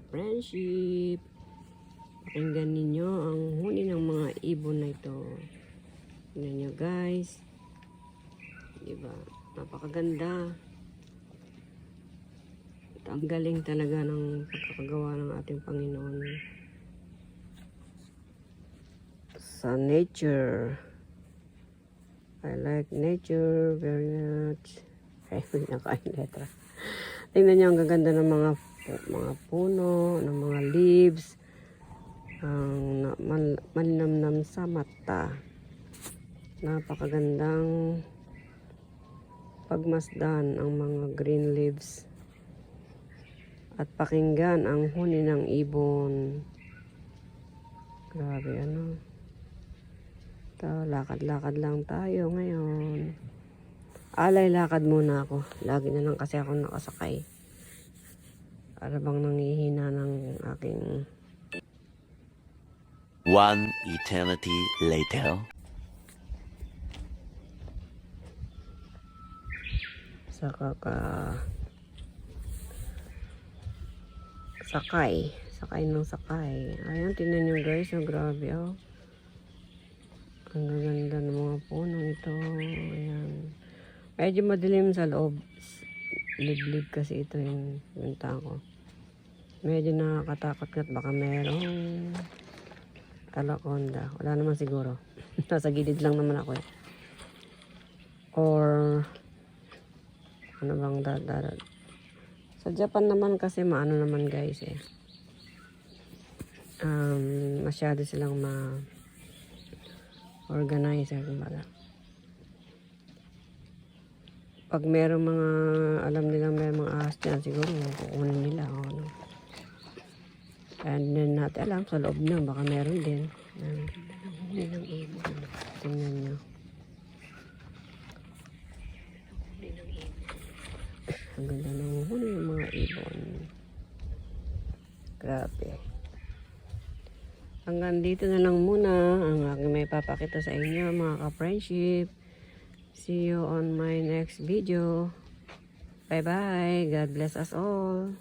Friendship, pakinggan ninyo ang huni ng mga ibon na ito. Tingnan nyo guys, diba, napakaganda at ang galing talaga ng pagkakagawa ng ating Panginoon sa nature. I like nature very much. Ay, nakain letra. Tingnan nyo ang gaganda ng mga puno, ng mga leaves, ang malinamnam sa mata. Napakagandang pagmasdan ang mga green leaves at pakinggan ang huni ng ibon. Grabe ano. Lakad-lakad lang tayo ngayon. Alay lakad muna ako. Lagi na lang kasi ako nakasakay. Para bang nangihina ng aking... One eternity later. Sakay ng sakay. Ayan, tingnan nyo guys. Oh, grabe oh. Ang gaganda ng mga puno ito. Ayan. Medyo madilim sa loob. Liblib kasi ito yung bintang ko. Medyo nakakatakot at baka merong alakonda. Wala naman siguro. Nasa gilid lang naman ako eh. Or ano bang dadarad. Sa Japan naman kasi maano naman guys eh. Masyado silang organizer kumbaga. Pag merong mga, alam nilang may mga ahas dyan, siguro kukunin nila. O, ano. And then natin alam, sa loob na, baka meron din. Tingnan nyo. Ang ganda ng huli ng mga ibon. Grabe. Hanggang dito na lang muna ang aking may papakita sa inyo mga ka-friendship. See you on my next video. Bye bye. God bless us all.